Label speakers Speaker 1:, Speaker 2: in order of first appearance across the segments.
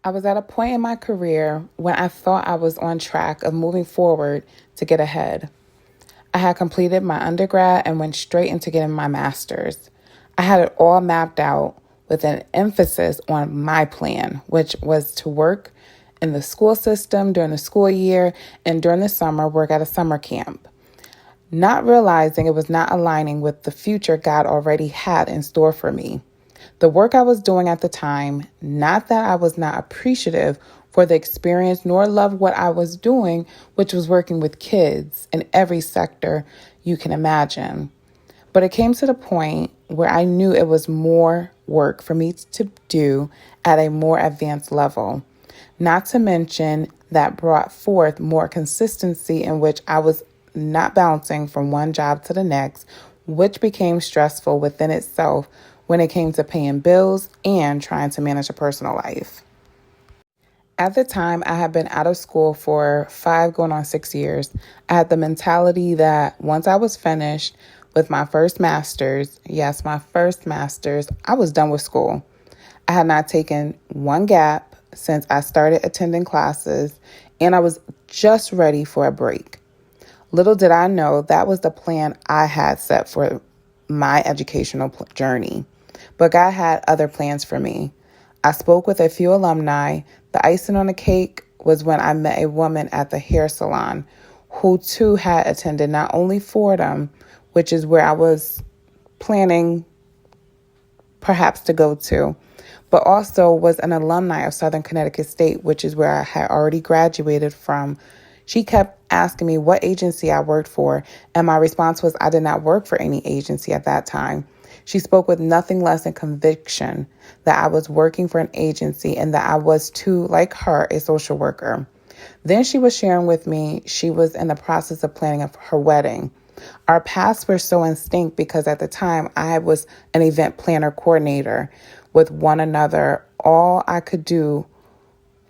Speaker 1: I was at a point in my career when I thought I was on track of moving forward to get ahead. I had completed my undergrad and went straight into getting my master's. I had it all mapped out with an emphasis on my plan, which was to work in the school system during the school year and during the summer work at a summer camp, not realizing it was not aligning with the future God already had in store for me. The work I was doing at the time, not that I was not appreciative for the experience nor love what I was doing, which was working with kids in every sector you can imagine. But it came to the point where I knew it was more work for me to do at a more advanced level. Not to mention that brought forth more consistency in which I was not bouncing from one job to the next, which became stressful within itself when it came to paying bills and trying to manage a personal life. At the time, I had been out of school for 5 going on 6 years. I had the mentality that once I was finished with my first master's, yes, my first master's, I was done with school. I had not taken one gap since I started attending classes, and I was just ready for a break. Little did I know that was the plan I had set for my educational journey. But God had other plans for me. I spoke with a few alumni. The icing on the cake was when I met a woman at the hair salon who too had attended not only Fordham, which is where I was planning perhaps to go to, but also was an alumni of Southern Connecticut State, which is where I had already graduated from. She kept asking me what agency I worked for, and my response was I did not work for any agency at that time. She spoke with nothing less than conviction that I was working for an agency and that I was too, like her, a social worker. Then she was sharing with me she was in the process of planning her wedding. Our paths were so in sync because at the time I was an event planner coordinator with one another. All I could do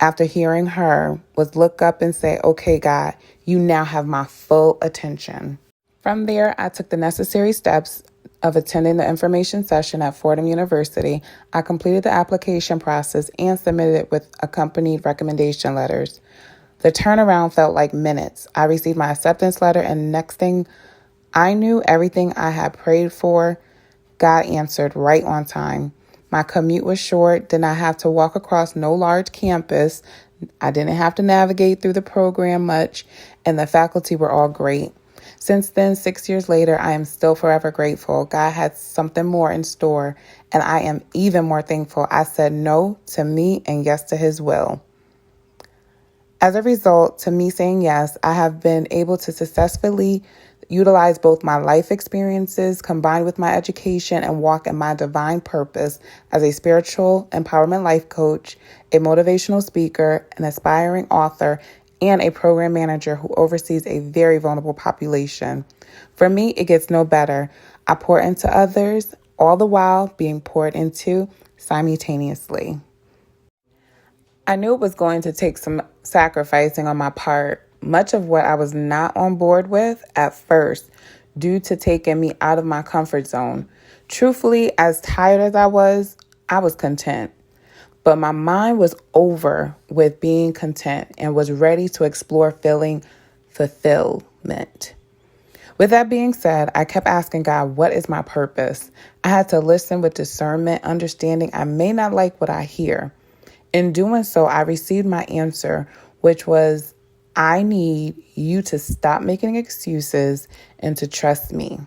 Speaker 1: after hearing her was look up and say, okay, God, you now have my full attention. From there, I took the necessary steps of attending the information session at Fordham University. I completed the application process and submitted it with accompanied recommendation letters. The turnaround felt like minutes. I received my acceptance letter, and next thing I knew, everything I had prayed for, God answered right on time. My commute was short, did not have to walk across no large campus. I didn't have to navigate through the program much, and the faculty were all great. Since then, 6 years later, I am still forever grateful. God had something more in store, and I am even more thankful I said no to me and yes to His will. As a result, to me saying yes, I have been able to successfully utilize both my life experiences combined with my education and walk in my divine purpose as a spiritual empowerment life coach, a motivational speaker, an aspiring author, and a program manager who oversees a very vulnerable population. For me, it gets no better. I pour into others, all the while being poured into simultaneously. I knew it was going to take some sacrificing on my part, much of what I was not on board with at first, due to taking me out of my comfort zone. Truthfully, as tired as I was content. But my mind was over with being content and was ready to explore feeling fulfillment. With that being said, I kept asking God, what is my purpose? I had to listen with discernment, understanding I may not like what I hear. In doing so, I received my answer, which was, I need you to stop making excuses and to trust me.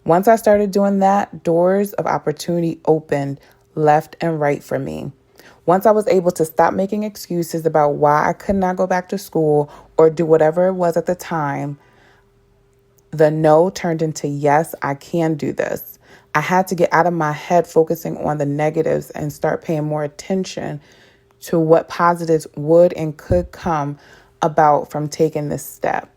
Speaker 1: Once I started doing that, doors of opportunity opened left and right for me. Once I was able to stop making excuses about why I could not go back to school or do whatever it was at the time, the no turned into yes, I can do this. I had to get out of my head focusing on the negatives and start paying more attention to what positives would and could come about from taking this step.